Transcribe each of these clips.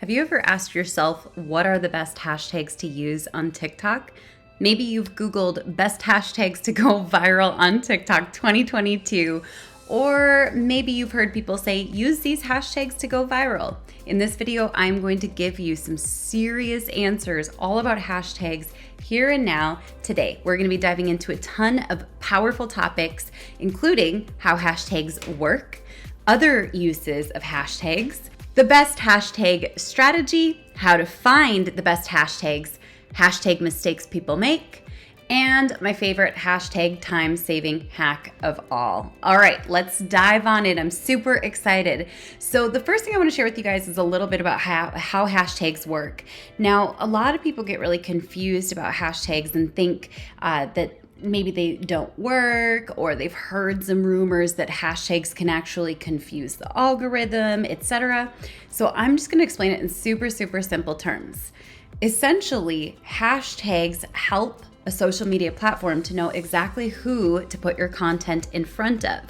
Have you ever asked yourself what are the best hashtags to use on TikTok? Maybe you've Googled best hashtags to go viral on TikTok 2022, or maybe you've heard people say use these hashtags to go viral. In this video, I'm going to give you some serious answers all about hashtags here and now today. We're going to be diving into a ton of powerful topics, including how hashtags work, other uses of hashtags, the best hashtag strategy, how to find the best hashtags, hashtag mistakes people make, and my favorite hashtag time-saving hack of all. All right, let's dive on in. I'm super excited. So the first thing I want to share with you guys is a little bit about how hashtags work. Now, a lot of people get really confused about hashtags and think that maybe they don't work, or they've heard some rumors that hashtags can actually confuse the algorithm, etc. So I'm just going to explain it in super simple terms. Essentially, hashtags help a social media platform to know exactly who to put your content in front of.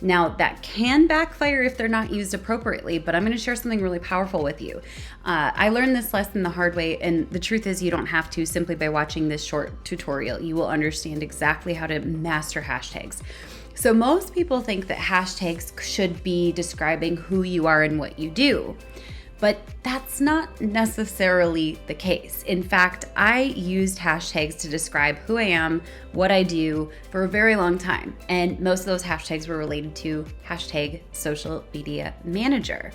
Now, that can backfire if they're not used appropriately, but I'm going to share something really powerful with you. I learned this lesson the hard way, and the truth is you don't have to. Simply by watching this short tutorial, you will understand exactly how to master hashtags. So most people think that hashtags should be describing who you are and what you do. But that's not necessarily the case. In fact, I used hashtags to describe who I am, what I do for a very long time. And most of those hashtags were related to hashtag social media manager.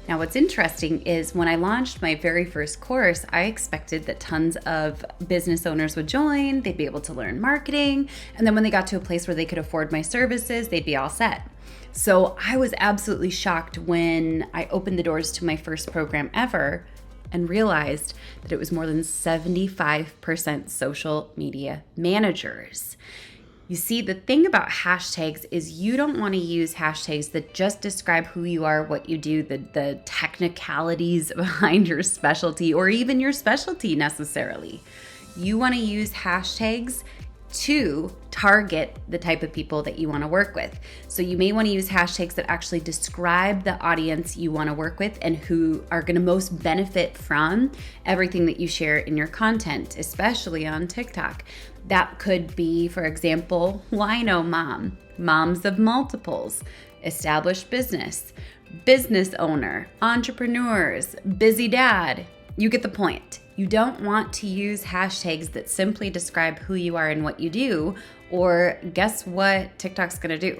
Now, what's interesting is when I launched my very first course, I expected that tons of business owners would join, they'd be able to learn marketing, and then when they got to a place where they could afford my services, they'd be all set. So I was absolutely shocked when I opened the doors to my first program ever and realized that it was more than 75% social media managers. You see, the thing about hashtags is you don't want to use hashtags that just describe who you are, what you do, the technicalities behind your specialty, or even your specialty necessarily. You want to use hashtags to target the type of people that you want to work with. So you may want to use hashtags that actually describe the audience you want to work with and who are going to most benefit from everything that you share in your content, especially on TikTok. That could be, for example, wino mom, moms of multiples, established business, business owner, entrepreneurs, busy dad. You get the point. You don't want to use hashtags that simply describe who you are and what you do, or guess what TikTok's gonna do?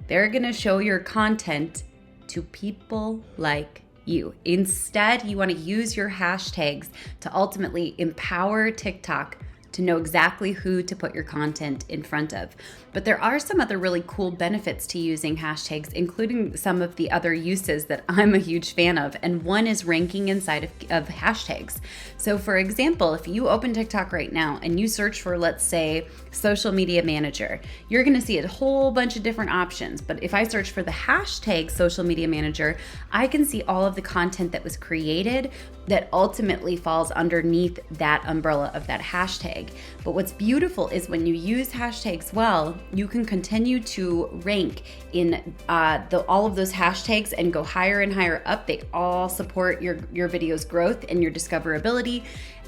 They're gonna show your content to people like you. Instead, you wanna use your hashtags to ultimately empower TikTok to know exactly who to put your content in front of. But there are some other really cool benefits to using hashtags, including some of the other uses that I'm a huge fan of, and one is ranking inside of hashtags. So for example, if you open TikTok right now and you search for, let's say, social media manager, you're gonna see a whole bunch of different options. But if I search for the hashtag social media manager, I can see all of the content that was created that ultimately falls underneath that umbrella of that hashtag. But what's beautiful is when you use hashtags well, you can continue to rank in all of those hashtags and go higher and higher up. They all support your video's growth and your discoverability.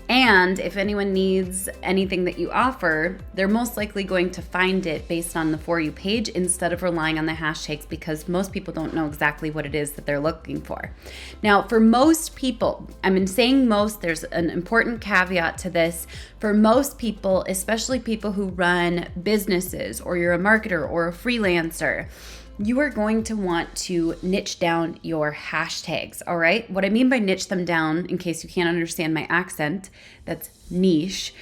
And if anyone needs anything that you offer, they're most likely going to find it based on the For You page instead of relying on the hashtags, because most people don't know exactly what it is that they're looking for. Now, for most people, I'm saying most, there's an important caveat to this. For most people, especially people who run businesses, or you're a marketer or a freelancer, you are going to want to niche down your hashtags, all right? What I mean by niche them down, in case you can't understand my accent, that's niche.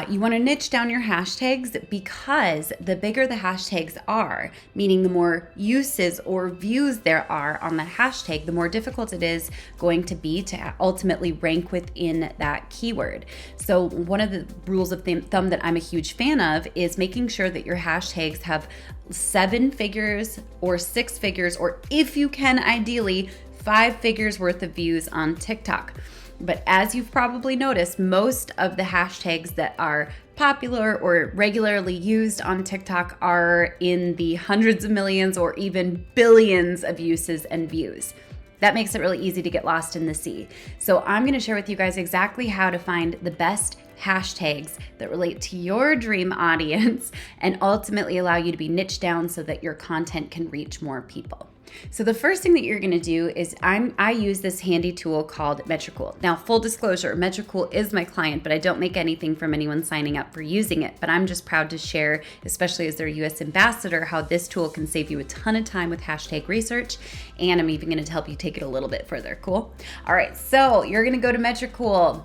You want to niche down your hashtags because the bigger the hashtags are, meaning the more uses or views there are on the hashtag, the more difficult it is going to be to ultimately rank within that keyword. So one of the rules of thumb that I'm a huge fan of is making sure that your hashtags have 7 figures or 6 figures, or if you can, ideally 5 figures worth of views on TikTok. But as you've probably noticed, most of the hashtags that are popular or regularly used on TikTok are in the hundreds of millions or even billions of uses and views. That makes it really easy to get lost in the sea. So I'm going to share with you guys exactly how to find the best hashtags that relate to your dream audience and ultimately allow you to be niched down so that your content can reach more people. So the first thing that you're going to do is I use this handy tool called Metricool. Now, full disclosure, Metricool is my client, but I don't make anything from anyone signing up for using it. But I'm just proud to share, especially as their US ambassador, how this tool can save you a ton of time with hashtag research. And I'm even going to help you take it a little bit further. Cool? All right, so you're going to go to Metricool.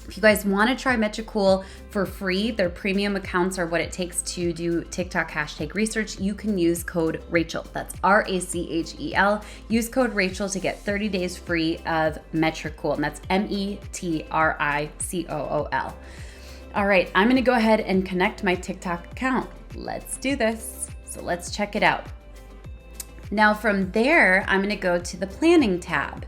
If you guys want to try Metricool for free, their premium accounts are what it takes to do TikTok hashtag research. You can use code Rachel. That's RACHEL. Use code Rachel to get 30 days free of Metricool. And that's METRICOOL. All right, I'm going to go ahead and connect my TikTok account. Let's do this. So let's check it out. Now from there, I'm going to go to the planning tab.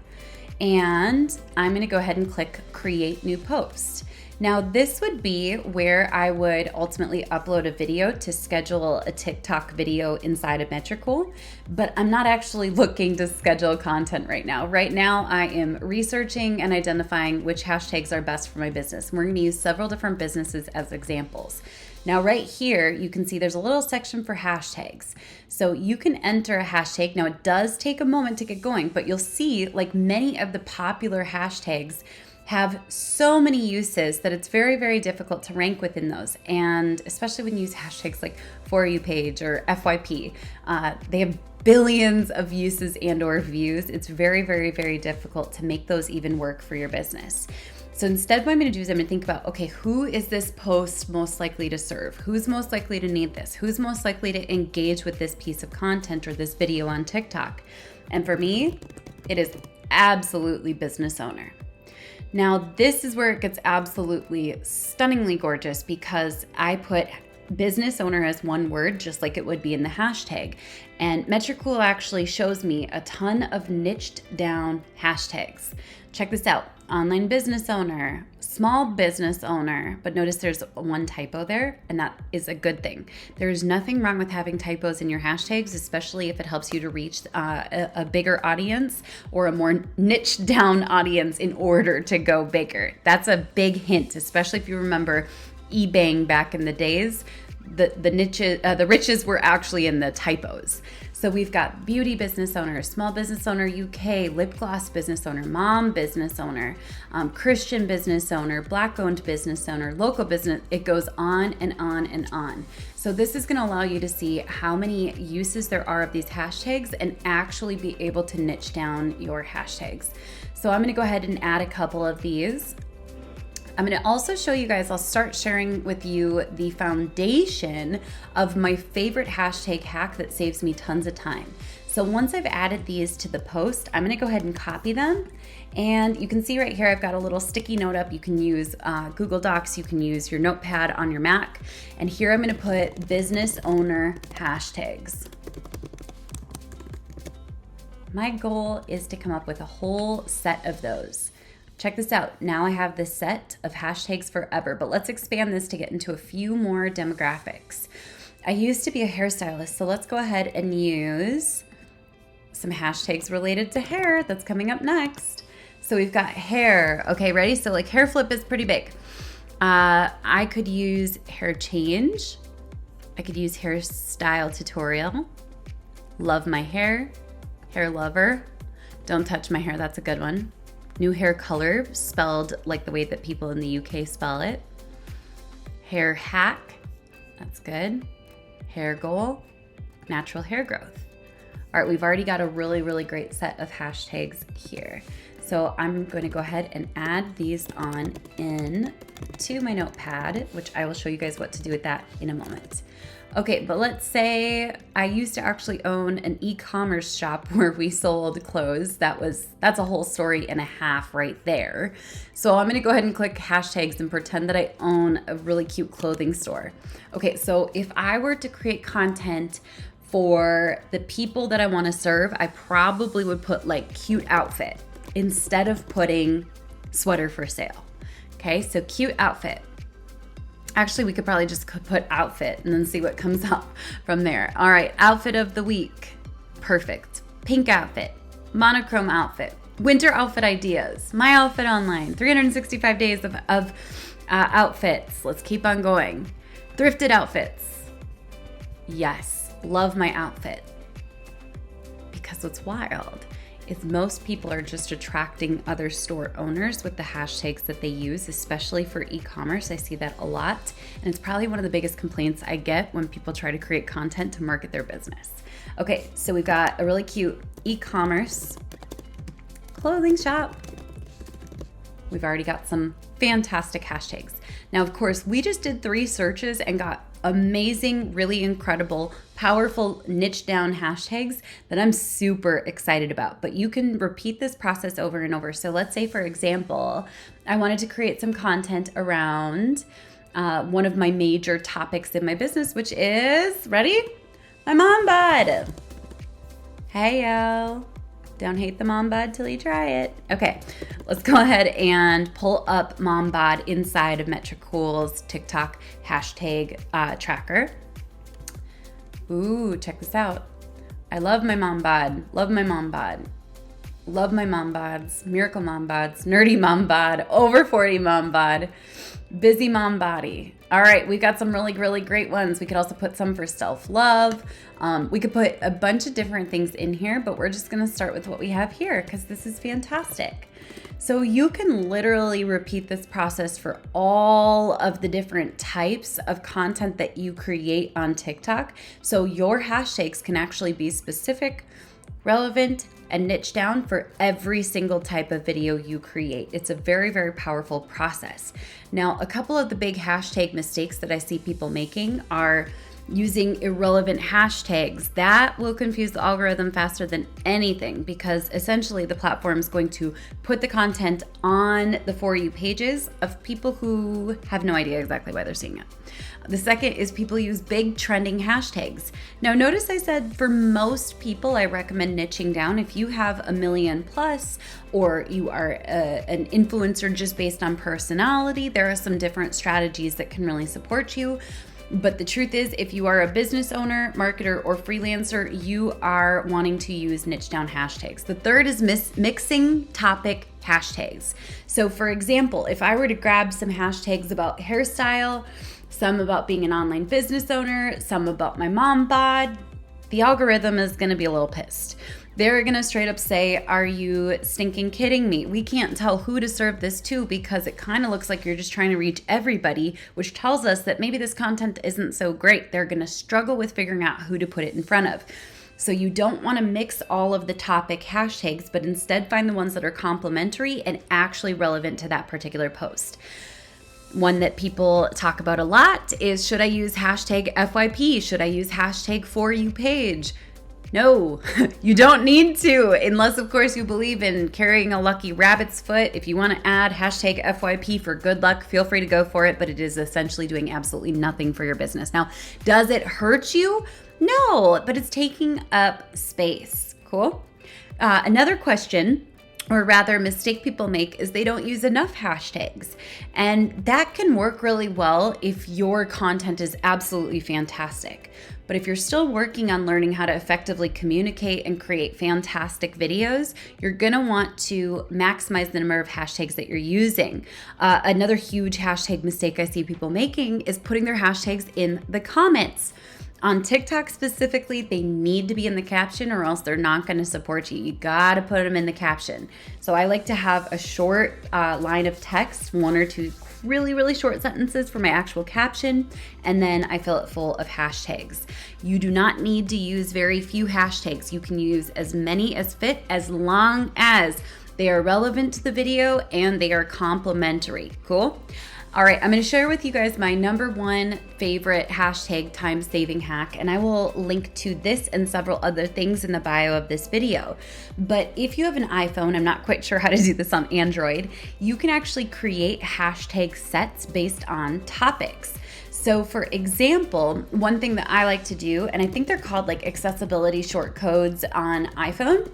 And I'm gonna go ahead and click create new post. Now this would be where I would ultimately upload a video to schedule a TikTok video inside of Metricool, but I'm not actually looking to schedule content right now. Right now I am researching and identifying which hashtags are best for my business. And we're gonna use several different businesses as examples. Now right here, you can see there's a little section for hashtags. So you can enter a hashtag. Now it does take a moment to get going, but you'll see like many of the popular hashtags have so many uses that it's very, very difficult to rank within those. And especially when you use hashtags like For You page or FYP, they have billions of uses and or views. It's very, very, very difficult to make those even work for your business. So instead what I'm going to do is I'm going to think about, okay, who is this post most likely to serve? Who's most likely to need this? Who's most likely to engage with this piece of content or this video on TikTok? And for me, it is absolutely business owner. Now, this is where it gets absolutely stunningly gorgeous because I put business owner as one word, just like it would be in the hashtag. And Metricool actually shows me a ton of niched down hashtags. Check this out. Online business owner, small business owner, but notice there's one typo there, and that is a good thing. There's nothing wrong with having typos in your hashtags, especially if it helps you to reach a bigger audience or a more niche down audience in order to go bigger. That's a big hint, especially if you remember eBaying back in the days. The niches, the riches were actually in the typos. So we've got beauty business owner, small business owner UK, lip gloss business owner, mom business owner, Christian business owner, Black owned business owner, local business. It goes on and on and on. So this is going to allow you to see how many uses there are of these hashtags and actually be able to niche down your hashtags. So I'm going to go ahead and add a couple of these. I'm going to also show you guys, I'll start sharing with you the foundation of my favorite hashtag hack that saves me tons of time. So once I've added these to the post, I'm going to go ahead and copy them. And you can see right here, I've got a little sticky note up. You can use Google Docs. You can use your notepad on your Mac. And here I'm going to put business owner hashtags. My goal is to come up with a whole set of those. Check this out. Now I have this set of hashtags forever, but let's expand this to get into a few more demographics. I used to be a hairstylist, so let's go ahead and use some hashtags related to hair. That's coming up next. So we've got hair. Okay, ready? So like hair flip is pretty big. I could use hair change. I could use hairstyle tutorial. Love my hair. Hair lover. Don't touch my hair. That's a good one. New hair color, spelled like the way that people in the UK spell it. Hair hack, that's good. Hair goal, natural hair growth. All right, we've already got a really, really great set of hashtags here. So I'm going to go ahead and add these on in to my notepad, which I will show you guys what to do with that in a moment. Okay, but let's say I used to actually own an e-commerce shop where we sold clothes. That's a whole story and a half right there. So I'm gonna go ahead and click hashtags and pretend that I own a really cute clothing store. Okay, so if I were to create content for the people that I wanna serve, I probably would put like cute outfit instead of putting sweater for sale. Okay, so cute outfit. Actually, we could probably just put outfit and then see what comes up from there. All right, outfit of the week. Perfect. Pink outfit. monochrome outfit, winter outfit ideas, my outfit online, 365 days of outfits. Let's keep on going. Thrifted outfits. Yes, love my outfit. Because what's wild is most people are just attracting other store owners with the hashtags that they use, especially for e-commerce. I see that a lot. And it's probably one of the biggest complaints I get when people try to create content to market their business. Okay, so we've got a really cute e-commerce clothing shop. We've already got some fantastic hashtags. Now, of course, we just did 3 searches and got amazing, really incredible, powerful niche down hashtags that I'm super excited about. But you can repeat this process over and over. So let's say, for example, I wanted to create some content around one of my major topics in my business, which is, ready? My mom bod. Hey, yo. Don't hate the mom bod till you try it. Okay, let's go ahead and pull up mom bod inside of Metricool's TikTok hashtag tracker. Ooh, check this out. I love my mom bod. Love my mom bod. Love my mom bods. Miracle mom bods. Nerdy mom bod. Over 40 mom bod. Busy mom body. All right, we've got some really, really great ones. We could also put some for self-love. We could put a bunch of different things in here, but we're just gonna start with what we have here because this is fantastic. So you can literally repeat this process for all of the different types of content that you create on TikTok. So your hashtags can actually be specific, relevant, and niche down for every single type of video you create. It's a very, very powerful process. Now, a couple of the big hashtag mistakes that I see people making are using irrelevant hashtags. That will confuse the algorithm faster than anything because essentially the platform is going to put the content on the For You pages of people who have no idea exactly why they're seeing it. The second is people use big trending hashtags. Now notice I said for most people, I recommend niching down. If you have 1 million plus or you are an influencer just based on personality, there are some different strategies that can really support you. But the truth is, if you are a business owner, marketer, or freelancer, you are wanting to use niche down hashtags. The third is mixing topic hashtags. So for example, if I were to grab some hashtags about hairstyle, some about being an online business owner, some about my mom bod, the algorithm is gonna be a little pissed. They're gonna straight up say, are you stinking kidding me? We can't tell who to serve this to because it kind of looks like you're just trying to reach everybody, which tells us that maybe this content isn't so great. They're gonna struggle with figuring out who to put it in front of. So you don't wanna mix all of the topic hashtags, but instead find the ones that are complementary and actually relevant to that particular post. One that people talk about a lot is, should I use hashtag FYP? Should I use hashtag For You page? No, you don't need to, unless of course you believe in carrying a lucky rabbit's foot. If you want to add hashtag FYP for good luck, feel free to go for it, but it is essentially doing absolutely nothing for your business. Now, does it hurt you? No, but it's taking up space. Cool. Another question, or rather mistake people make, is they don't use enough hashtags. And that can work really well if your content is absolutely fantastic. But if you're still working on learning how to effectively communicate and create fantastic videos, you're gonna want to maximize the number of hashtags that you're using. Another huge hashtag mistake I see people making is putting their hashtags in the comments. On TikTok specifically, they need to be in the caption or else they're not gonna support you. You gotta put them in the caption. So I like to have a short line of text, 1 or 2 really, really short sentences for my actual caption, and then I fill it full of hashtags. You do not need to use very few hashtags. You can use as many as fit as long as they are relevant to the video and they are complementary. Cool? All right, I'm gonna share with you guys my #1 favorite hashtag time-saving hack, and I will link to this and several other things in the bio of this video. But if you have an iPhone, I'm not quite sure how to do this on Android, you can actually create hashtag sets based on topics. So for example, one thing that I like to do, and I think they're called like accessibility short codes on iPhone,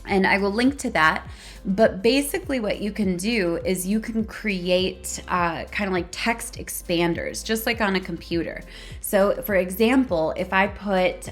and I will link to that. But basically what you can do is you can create kind of like text expanders, just like on a computer. So for example, if I put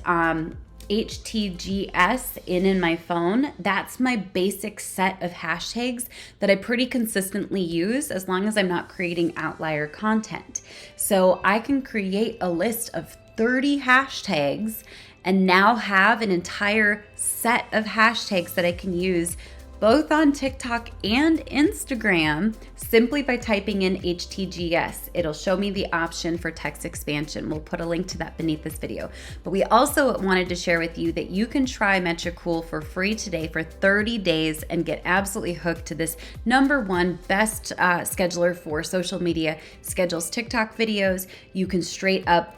HTGS in my phone. That's my basic set of hashtags that I pretty consistently use as long as I'm not creating outlier content. So I can create a list of 30 hashtags and now have an entire set of hashtags that I can use both on TikTok and Instagram simply by typing in HTGS. It'll show me the option for text expansion. We'll put a link to that beneath this video. But we also wanted to share with you that you can try Metricool for free today for 30 days and get absolutely hooked to this #1 best scheduler for social media. Schedules TikTok videos. You can straight up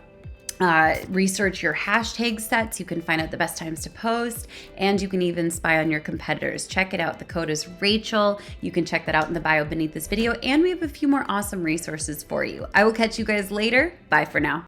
research your hashtag sets. You can find out the best times to post, and you can even spy on your competitors. Check it out. The code is Rachel. You can check that out in the bio beneath this video, and we have a few more awesome resources for you. I will catch you guys later. Bye for now.